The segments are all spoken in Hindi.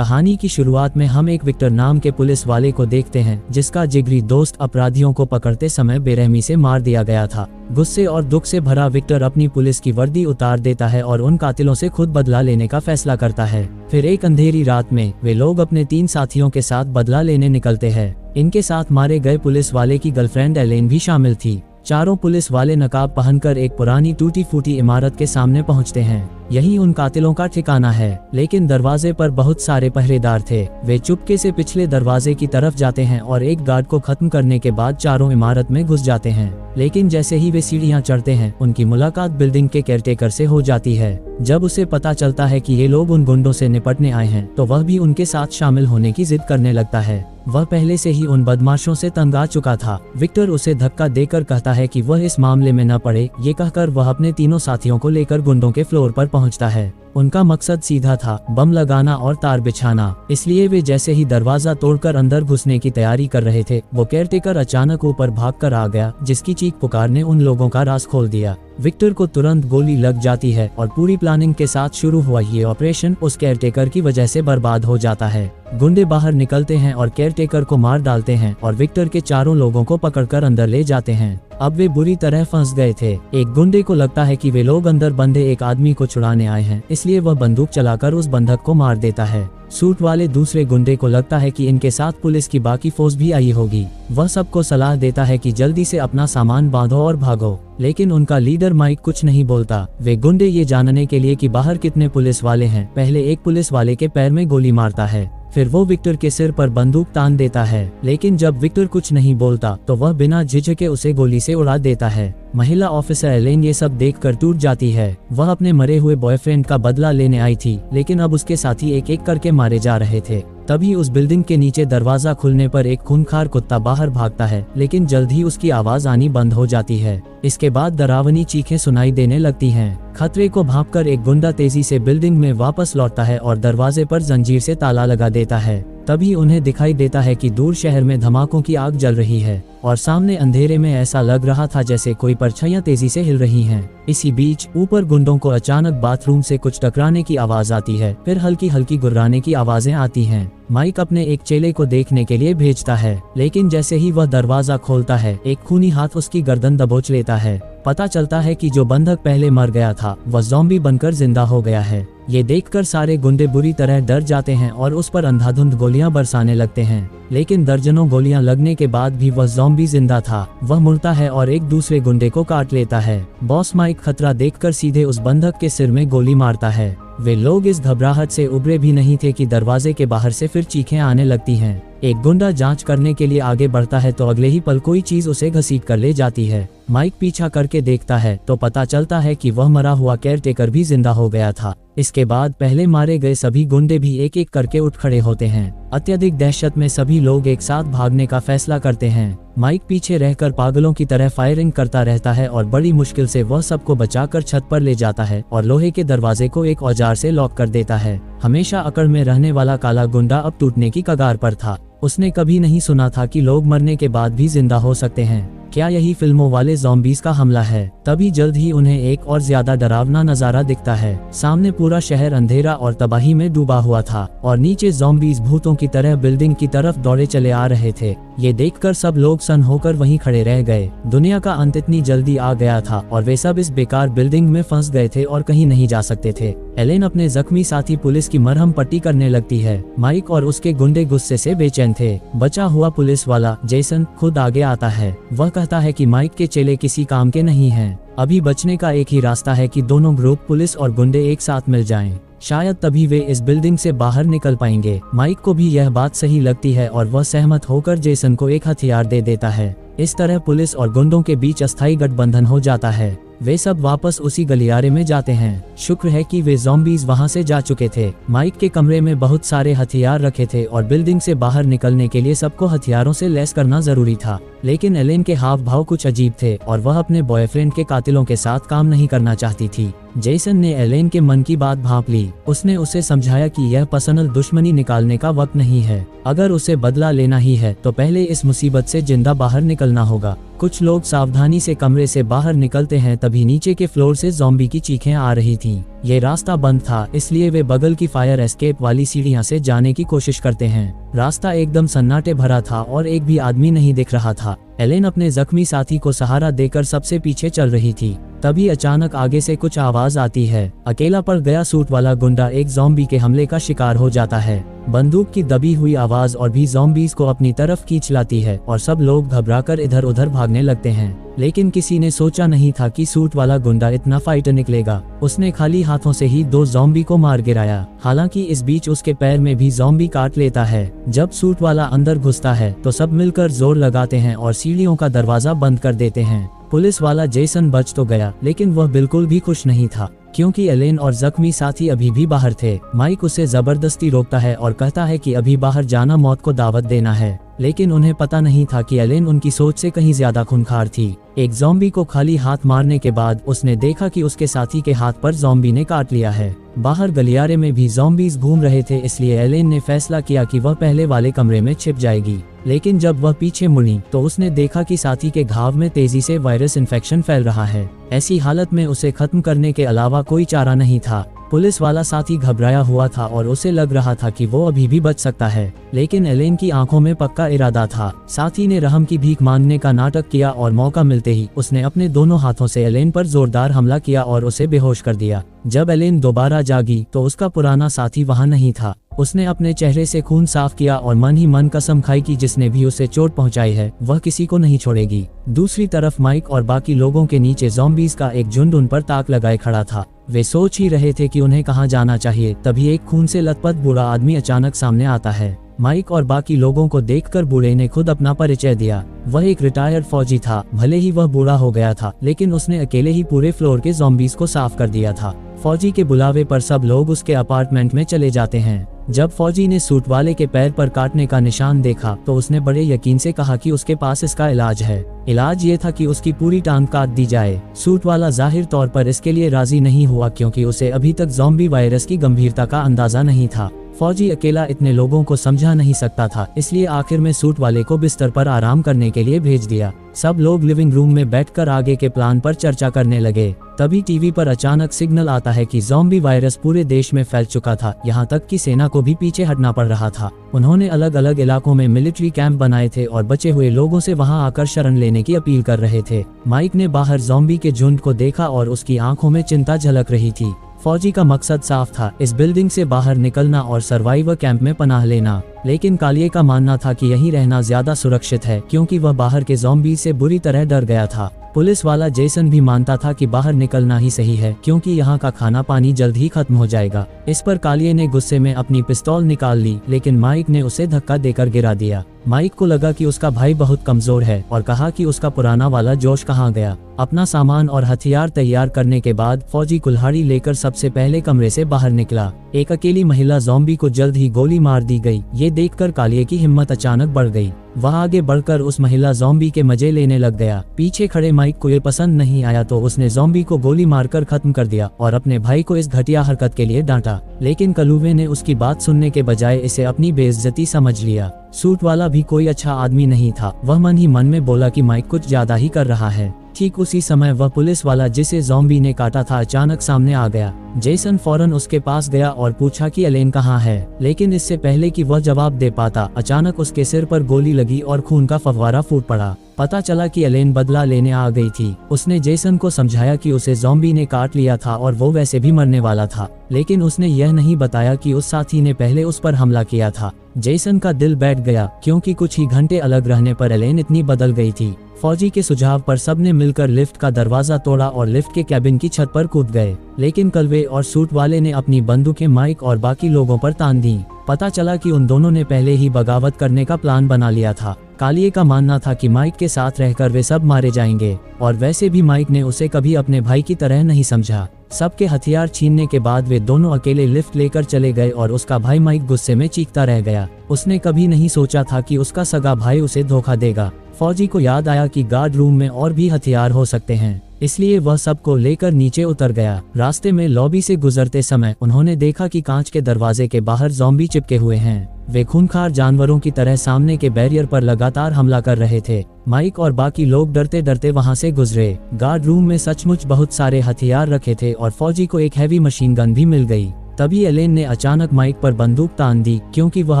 कहानी की शुरुआत में हम एक विक्टर नाम के पुलिस वाले को देखते हैं जिसका जिगरी दोस्त अपराधियों को पकड़ते समय बेरहमी से मार दिया गया था। गुस्से और दुख से भरा विक्टर अपनी पुलिस की वर्दी उतार देता है और उन कातिलों से खुद बदला लेने का फैसला करता है। फिर एक अंधेरी रात में वे लोग अपने 3 साथियों के साथ बदला लेने निकलते हैं। इनके साथ मारे गए पुलिस वाले की गर्लफ्रेंड एलेन भी शामिल थी। चारों पुलिस वाले नकाब पहनकर एक पुरानी टूटी फूटी इमारत के सामने पहुंचते हैं। यही उन कातिलों का ठिकाना है, लेकिन दरवाजे पर बहुत सारे पहरेदार थे। वे चुपके से पिछले दरवाजे की तरफ जाते हैं और एक गार्ड को खत्म करने के बाद चारों इमारत में घुस जाते हैं। लेकिन जैसे ही वे सीढ़ियां चढ़ते हैं, उनकी मुलाकात बिल्डिंग के केयरटेकर से हो जाती है। जब उसे पता चलता है कि ये लोग उन गुंडों से निपटने आए हैं, तो वह भी उनके साथ शामिल होने की जिद करने लगता है। वह पहले से ही उन बदमाशों से तंग आ चुका था। विक्टर उसे धक्का देकर कहता है कि वह इस मामले में न पड़े। ये कहकर वह अपने तीनों साथियों को लेकर गुंडों के फ्लोर पर पहुंचता है। उनका मकसद सीधा था, बम लगाना और तार बिछाना। इसलिए वे जैसे ही दरवाजा तोड़कर अंदर घुसने की तैयारी कर रहे थे, वो केयरटेकर अचानक ऊपर भागकर आ गया, जिसकी चीख पुकार ने उन लोगों का राज खोल दिया। विक्टर को तुरंत गोली लग जाती है और पूरी प्लानिंग के साथ शुरू हुआ ये ऑपरेशन उस केयरटेकर की वजह से बर्बाद हो जाता है। गुंडे बाहर निकलते हैं और केयरटेकर को मार डालते हैं और विक्टर के चारों लोगों को पकड़कर अंदर ले जाते हैं। अब वे बुरी तरह फंस गए थे। एक गुंडे को लगता है कि वे लोग अंदर बंधे एक आदमी को छुड़ाने आए हैं, इसलिए वह बंदूक चलाकर उस बंधक को मार देता है। सूट वाले दूसरे गुंडे को लगता है कि इनके साथ पुलिस की बाकी फोर्स भी आई होगी। वह सबको सलाह देता है कि जल्दी से अपना सामान बांधो और भागो, लेकिन उनका लीडर माइक कुछ नहीं बोलता। वे गुंडे ये जानने के लिए कि बाहर कितने पुलिस वाले हैं, पहले एक पुलिस वाले के पैर में गोली मारता है। फिर वो विक्टर के सिर पर बंदूक तान देता है, लेकिन जब विक्टर कुछ नहीं बोलता तो वह बिना झिझके उसे गोली से उड़ा देता है। महिला ऑफिसर एलेन ये सब देखकर टूट जाती है। वह अपने मरे हुए बॉयफ्रेंड का बदला लेने आई थी, लेकिन अब उसके साथी एक एक करके मारे जा रहे थे। तभी उस बिल्डिंग के नीचे दरवाजा खुलने पर एक खूंखार कुत्ता बाहर भागता है, लेकिन जल्द ही उसकी आवाज आनी बंद हो जाती है। इसके बाद डरावनी चीखें सुनाई देने लगती हैं। खतरे को भांपकर एक गुंडा तेजी से बिल्डिंग में वापस लौटता है और दरवाजे पर जंजीर से ताला लगा देता है। तभी उन्हें दिखाई देता है कि दूर शहर में धमाकों की आग जल रही है और सामने अंधेरे में ऐसा लग रहा था जैसे कोई परछाइयां तेजी से हिल रही हैं। इसी बीच ऊपर गुंडों को अचानक बाथरूम से कुछ टकराने की आवाज आती है, फिर हल्की हल्की गुर्राने की आवाजें आती हैं। माइक अपने एक चेले को देखने के लिए भेजता है, लेकिन जैसे ही वह दरवाजा खोलता है, एक खूनी हाथ उसकी गर्दन दबोच लेता है। पता चलता है कि जो बंधक पहले मर गया था वह ज़ॉम्बी बनकर जिंदा हो गया है। ये देखकर सारे गुंडे बुरी तरह डर जाते हैं और उस पर अंधाधुंध गोलियां बरसाने लगते हैं, लेकिन दर्जनों गोलियां लगने के बाद भी वह ज़ॉम्बी जिंदा था। वह मुड़ता है और एक दूसरे गुंडे को काट लेता है। बॉस माइक खतरा देखकर सीधे उस बंधक के सिर में गोली मारता है। वे लोग इस घबराहट से उबरे भी नहीं थे कि दरवाजे के बाहर से फिर चीखें आने लगती हैं। एक गुंडा जांच करने के लिए आगे बढ़ता है तो अगले ही पल कोई चीज उसे घसीट कर ले जाती है। माइक पीछा करके देखता है तो पता चलता है कि वह मरा हुआ केयरटेकर भी जिंदा हो गया था। इसके बाद पहले मारे गए सभी गुंडे भी एक एक करके उठ खड़े होते हैं। अत्यधिक दहशत में सभी लोग एक साथ भागने का फैसला करते हैं। माइक पीछे रहकर पागलों की तरह फायरिंग करता रहता है और बड़ी मुश्किल से वह सबको बचाकर छत पर ले जाता है और लोहे के दरवाजे को एक औजार से लॉक कर देता है। हमेशा अकड़ में रहने वाला काला गुंडा अब टूटने की कगार पर था। उसने कभी नहीं सुना था कि लोग मरने के बाद भी जिंदा हो सकते हैं। क्या यही फिल्मों वाले ज़ॉम्बीज़ का हमला है? तभी जल्द ही उन्हें एक और ज्यादा डरावना नजारा दिखता है। सामने पूरा शहर अंधेरा और तबाही में डूबा हुआ था और नीचे ज़ॉम्बीज़ भूतों की तरह बिल्डिंग की तरफ दौड़े चले आ रहे थे। ये देखकर सब लोग सन्न होकर वहीं खड़े रह गए। दुनिया का अंत इतनी जल्दी आ गया था और वे सब इस बेकार बिल्डिंग में फंस गए थे और कहीं नहीं जा सकते थे। एलेन अपने जख्मी साथी पुलिस की मरहम पट्टी करने लगती है। माइक और उसके गुंडे गुस्से से बेचैन थे। बचा हुआ पुलिस वाला जेसन खुद आगे आता है। वह कहता है कि माइक के चेले किसी काम के नहीं हैं। अभी बचने का एक ही रास्ता है कि दोनों ग्रुप पुलिस और गुंडे एक साथ मिल जाएं। शायद तभी वे इस बिल्डिंग से बाहर निकल पाएंगे। माइक को भी यह बात सही लगती है और वह सहमत होकर जेसन को एक हथियार दे देता है। इस तरह पुलिस और गुंडों के बीच अस्थायी गठबंधन हो जाता है। वे सब वापस उसी गलियारे में जाते हैं। शुक्र है कि वे ज़ॉम्बीज़ वहां से जा चुके थे। माइक के कमरे में बहुत सारे हथियार रखे थे और बिल्डिंग से बाहर निकलने के लिए सबको हथियारों से लैस करना जरूरी था। लेकिन एलेन के हाव भाव कुछ अजीब थे और वह अपने बॉयफ्रेंड के कातिलों के साथ काम नहीं करना चाहती थी। जेसन ने एलेन के मन की बात भांप ली। उसने उसे समझाया कि यह पर्सनल दुश्मनी निकालने का वक्त नहीं है। अगर उसे बदला लेना ही है तो पहले इस मुसीबत से जिंदा बाहर निकलना निकलना होगा। कुछ लोग सावधानी से कमरे से बाहर निकलते हैं, तभी नीचे के फ्लोर से ज़ॉम्बी की चीखें आ रही थीं। ये रास्ता बंद था, इसलिए वे बगल की फायर एस्केप वाली सीढ़ियां से जाने की कोशिश करते हैं। रास्ता एकदम सन्नाटे भरा था और एक भी आदमी नहीं दिख रहा था। एलेन अपने जख्मी साथी को सहारा देकर सबसे पीछे चल रही थी। तभी अचानक आगे से कुछ आवाज आती है। अकेला पड़ गया सूट वाला गुंडा एक ज़ॉम्बी के हमले का शिकार हो जाता है। बंदूक की दबी हुई आवाज और भी ज़ॉम्बीज़ को अपनी तरफ खींच लाती है और सब लोग घबराकर इधर उधर भागने लगते हैं। लेकिन किसी ने सोचा नहीं था कि सूट वाला गुंडा इतना फाइटर निकलेगा। उसने खाली हाथों से ही 2 ज़ॉम्बी को मार गिराया। हालांकि इस बीच उसके पैर में भी ज़ॉम्बी काट लेता है। जब सूट वाला अंदर घुसता है तो सब मिलकर जोर लगाते हैं और सीढ़ियों का दरवाजा बंद कर देते हैं। पुलिस वाला जेसन बच तो गया, लेकिन वह बिल्कुल भी खुश नहीं था क्योंकि एलेन और जख्मी साथी अभी भी बाहर थे। माइक उसे जबरदस्ती रोकता है और कहता है कि अभी बाहर जाना मौत को दावत देना है, लेकिन उन्हें पता नहीं था कि एलेन उनकी सोच से कहीं ज्यादा खूंखार थी। एक ज़ॉम्बी को खाली हाथ मारने के बाद उसने देखा कि उसके साथी के हाथ पर ज़ॉम्बी ने काट लिया है। बाहर गलियारे में भी ज़ॉम्बीज़ घूम रहे थे, इसलिए एलेन ने फैसला किया कि वह पहले वाले कमरे में छिप जाएगी। लेकिन जब वह पीछे मुड़ी तो उसने देखा कि साथी के घाव में तेजी से वायरस इन्फेक्शन फैल रहा है। ऐसी हालत में उसे खत्म करने के अलावा कोई चारा नहीं था। पुलिस वाला साथी घबराया हुआ था और उसे लग रहा था कि वो अभी भी बच सकता है, लेकिन एलेन की आंखों में पक्का इरादा था। साथी ने रहम की भीख मांगने का नाटक किया और मौका मिलते ही उसने अपने दोनों हाथों से एलेन पर जोरदार हमला किया और उसे बेहोश कर दिया। जब एलेन दोबारा जागी तो उसका पुराना साथी वहां नहीं था। उसने अपने चेहरे से खून साफ किया और मन ही मन कसम खाई कि जिसने भी उसे चोट पहुंचाई है वह किसी को नहीं छोड़ेगी। दूसरी तरफ माइक और बाकी लोगों के नीचे ज़ॉम्बीज़ का एक झुंड उन पर ताक लगाए खड़ा था। वे सोच ही रहे थे कि उन्हें कहां जाना चाहिए। तभी एक खून से लथपथ बूढ़ा आदमी अचानक सामने आता है। माइक और बाकी लोगों को देखकर बूढ़े ने खुद अपना परिचय दिया। वह एक रिटायर्ड फौजी था। भले ही वह बूढ़ा हो गया था, लेकिन उसने अकेले ही पूरे फ्लोर के ज़ॉम्बीज़ को साफ कर दिया था। फौजी के बुलावे पर सब लोग उसके अपार्टमेंट में चले जाते हैं। जब फौजी ने सूट वाले के पैर पर काटने का निशान देखा तो उसने बड़े यकीन से कहा कि उसके पास इसका इलाज है। इलाज ये था कि उसकी पूरी टांग काट दी जाए। सूट वाला जाहिर तौर पर इसके लिए राजी नहीं हुआ क्योंकि उसे अभी तक ज़ॉम्बी वायरस की गंभीरता का अंदाजा नहीं था। फौजी अकेला इतने लोगों को समझा नहीं सकता था, इसलिए आखिर में सूट वाले को बिस्तर पर आराम करने के लिए भेज दिया। सब लोग लिविंग रूम में बैठकर आगे के प्लान पर चर्चा करने लगे। तभी टीवी पर अचानक सिग्नल आता है कि ज़ॉम्बी वायरस पूरे देश में फैल चुका था, यहाँ तक कि सेना को भी पीछे हटना पड़ रहा था। उन्होंने अलग अलग इलाकों में मिलिट्री कैंप बनाए थे और बचे हुए लोगों से वहां आकर शरण लेने की अपील कर रहे थे। माइक ने बाहर ज़ॉम्बी के झुंड को देखा और उसकी आंखों में चिंता झलक रही थी। फौजी का मकसद साफ था, इस बिल्डिंग से बाहर निकलना और सर्वाइवर कैंप में पनाह लेना। लेकिन कालिए का मानना था कि यहीं रहना ज्यादा सुरक्षित है क्योंकि वह बाहर के ज़ॉम्बी से बुरी तरह डर गया था। पुलिस वाला जेसन भी मानता था कि बाहर निकलना ही सही है क्योंकि यहाँ का खाना पानी जल्द ही खत्म हो जाएगा। इस पर कालिए ने गुस्से में अपनी पिस्तौल निकाल ली, लेकिन माइक ने उसे धक्का देकर गिरा दिया। माइक को लगा कि उसका भाई बहुत कमजोर है और कहा कि उसका पुराना वाला जोश कहाँ गया। अपना सामान और हथियार तैयार करने के बाद फौजी कुल्हाड़ी लेकर सबसे पहले कमरे से बाहर निकला। एक अकेली महिला ज़ॉम्बी को जल्द ही गोली मार दी गई। ये देखकर कालिए की हिम्मत अचानक बढ़ गई। वह आगे बढ़कर उस महिला ज़ॉम्बी के मजे लेने लग गया। पीछे खड़े माइक को ये पसंद नहीं आया तो उसने ज़ॉम्बी को गोली मारकर खत्म कर दिया और अपने भाई को इस घटिया हरकत के लिए डांटा। लेकिन कलुवे ने उसकी बात सुनने के बजाय इसे अपनी बेइज्जती समझ लिया। सूट वाला भी कोई अच्छा आदमी नहीं था। वह मन ही मन में बोला कि माइक कुछ ज्यादा ही कर रहा है। ठीक उसी समय वह पुलिस वाला जिसे ज़ॉम्बी ने काटा था अचानक सामने आ गया। जेसन फौरन उसके पास गया और पूछा कि एलेन कहाँ है, लेकिन इससे पहले कि वह जवाब दे पाता अचानक उसके सिर पर गोली लगी और खून का फव्वारा फूट पड़ा। पता चला कि एलेन बदला लेने आ गई थी। उसने जेसन को समझाया कि उसे ज़ॉम्बी ने काट लिया था और वो वैसे भी मरने वाला था, लेकिन उसने यह नहीं बताया कि उस साथी ने पहले उस पर हमला किया था। जेसन का दिल बैठ गया क्योंकि कुछ ही घंटे अलग रहने पर एलेन इतनी बदल गई थी। फौजी के सुझाव पर सबने मिलकर लिफ्ट का दरवाजा तोड़ा और लिफ्ट के कैबिन की छत पर कूद गए, लेकिन कलवे और सूट वाले ने अपनी बंदूकें माइक और बाकी लोगों पर तान दी। पता चला कि उन दोनों ने पहले ही बगावत करने का प्लान बना लिया था। कालिए का मानना था कि माइक के साथ रहकर वे सब मारे जाएंगे, और वैसे भी माइक ने उसे कभी अपने भाई की तरह नहीं समझा। सबके हथियार छीनने के बाद वे दोनों अकेले लिफ्ट लेकर चले गए और उसका भाई माइक गुस्से में चीखता रह गया। उसने कभी नहीं सोचा था कि उसका सगा भाई उसे धोखा देगा। फौजी को याद आया कि गार्ड रूम में और भी हथियार हो सकते हैं, इसलिए वह सबको लेकर नीचे उतर गया। रास्ते में लॉबी से गुजरते समय उन्होंने देखा कि कांच के दरवाजे के बाहर ज़ॉम्बी चिपके हुए हैं। वे खूंखार जानवरों की तरह सामने के बैरियर पर लगातार हमला कर रहे थे। माइक और बाकी लोग डरते डरते वहां से गुजरे। गार्ड रूम में सचमुच बहुत सारे हथियार रखे थे और फौजी को एक हैवी मशीन गन भी मिल गई। तभी एलेन ने अचानक माइक पर बंदूक तान दी, क्योंकि वह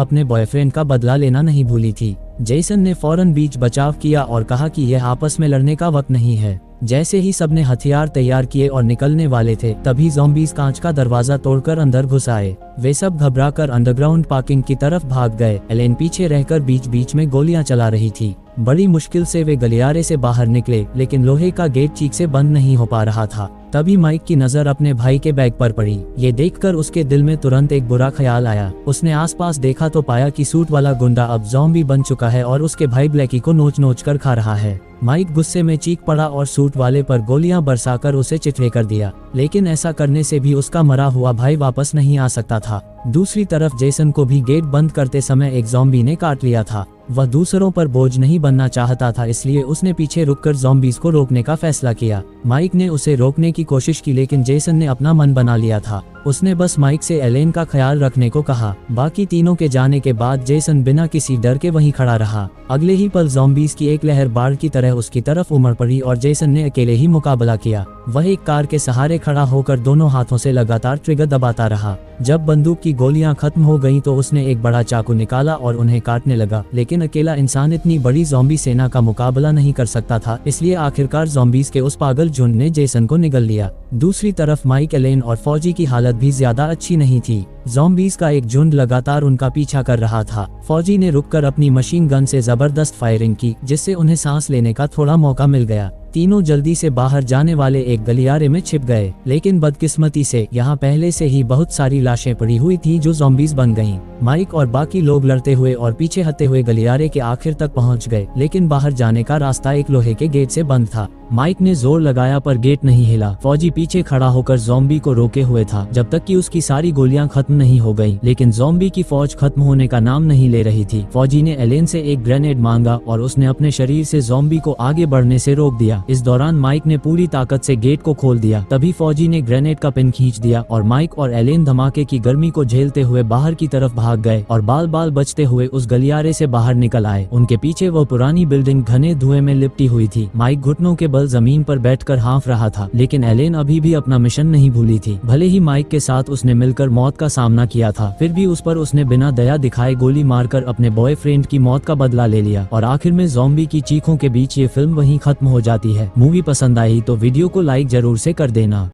अपने बॉयफ्रेंड का बदला लेना नहीं भूली थी। जेसन ने फौरन बीच बचाव किया और कहा कि यह आपस में लड़ने का वक्त नहीं है। जैसे ही सबने हथियार तैयार किए और निकलने वाले थे, तभी ज़ॉम्बीज़ कांच का दरवाजा तोड़कर अंदर घुस आए। वे सब घबराकर अंडरग्राउंड पार्किंग की तरफ भाग गए। एलेन पीछे रहकर बीच बीच में गोलियां चला रही थी। बड़ी मुश्किल से वे गलियारे से बाहर निकले, लेकिन लोहे का गेट ठीक से बंद नहीं हो पा रहा था। तभी माइक की नजर अपने भाई के बैग पर पड़ी। ये देखकर उसके दिल में तुरंत एक बुरा ख्याल आया। उसने आसपास देखा तो पाया कि सूट वाला गुंडा अब ज़ॉम्बी बन चुका है और उसके भाई ब्लैकी को नोच नोच कर खा रहा है। माइक गुस्से में चीख पड़ा और सूट वाले पर गोलियां बरसाकर उसे चिथड़े कर दिया, लेकिन ऐसा करने से भी उसका मरा हुआ भाई वापस नहीं आ सकता था। दूसरी तरफ जेसन को भी गेट बंद करते समय एक ज़ॉम्बी ने काट लिया था। वह दूसरों पर बोझ नहीं बनना चाहता था, इसलिए उसने पीछे रुककर ज़ॉम्बीज़ को रोकने का फैसला किया। माइक ने उसे रोकने की कोशिश की, लेकिन जेसन ने अपना मन बना लिया था। उसने बस माइक से एलेन का ख्याल रखने को कहा। बाकी तीनों के जाने के बाद जेसन बिना किसी डर के वहीं खड़ा रहा। अगले ही पल ज़ॉम्बीज़ की एक लहर बाढ़ की तरह उसकी तरफ उमड़ पड़ी और जेसन ने अकेले ही मुकाबला किया। वह एक कार के सहारे खड़ा होकर दोनों हाथों से लगातार ट्रिगर दबाता रहा। जब बंदूक की गोलियां खत्म हो गईं तो उसने एक बड़ा चाकू निकाला और उन्हें काटने लगा, लेकिन अकेला इंसान इतनी बड़ी ज़ॉम्बी सेना का मुकाबला नहीं कर सकता था, इसलिए आखिरकार ज़ॉम्बीज़ के उस पागल झुंड ने जेसन को निगल लिया। दूसरी तरफ माइक, एलेन और फौजी की हालत भी ज्यादा अच्छी नहीं थी। ज़ॉम्बीज़ का एक झुंड लगातार उनका पीछा कर रहा था। फौजी ने रुककर अपनी मशीन गन से जबरदस्त फायरिंग की, जिससे उन्हें सांस लेने का थोड़ा मौका मिल गया। तीनों जल्दी से बाहर जाने वाले एक गलियारे में छिप गए, लेकिन बदकिस्मती से यहाँ पहले से ही बहुत सारी लाशें पड़ी हुई थी जो ज़ॉम्बीज़ बन गईं। माइक और बाकी लोग लड़ते हुए और पीछे हटते हुए गलियारे के आखिर तक पहुँच गए, लेकिन बाहर जाने का रास्ता एक लोहे के गेट से बंद था। माइक ने जोर लगाया पर गेट नहीं हिला। फौजी पीछे खड़ा होकर ज़ॉम्बी को रोके हुए था जब तक कि उसकी सारी गोलियां खत्म नहीं हो गईं, लेकिन ज़ॉम्बी की फौज खत्म होने का नाम नहीं ले रही थी। फौजी ने एलेन से एक ग्रेनेड मांगा और उसने अपने शरीर से ज़ॉम्बी को आगे बढ़ने से रोक दिया। इस दौरान माइक ने पूरी ताकत से गेट को खोल दिया। तभी फौजी ने ग्रेनेड का पिन खींच दिया और माइक और एलेन धमाके की गर्मी को झेलते हुए बाहर की तरफ भाग गए और बाल बाल बचते हुए उस गलियारे से बाहर निकल आए। उनके पीछे वो पुरानी बिल्डिंग घने धुएं में लिपटी हुई थी। माइक घुटनों के बल जमीन पर बैठकर हाँफ रहा था, लेकिन एलेन अभी भी अपना मिशन नहीं भूली थी। भले ही माइक के साथ उसने मिलकर मौत का सामना किया था, फिर भी उस पर उसने बिना दया दिखाए गोली मारकर अपने बॉयफ्रेंड की मौत का बदला ले लिया। और आखिर में ज़ॉम्बी की चीखों के बीच ये फिल्म वहीं खत्म हो जाती है। मूवी पसंद आई तो वीडियो को लाइक जरूर से कर देना।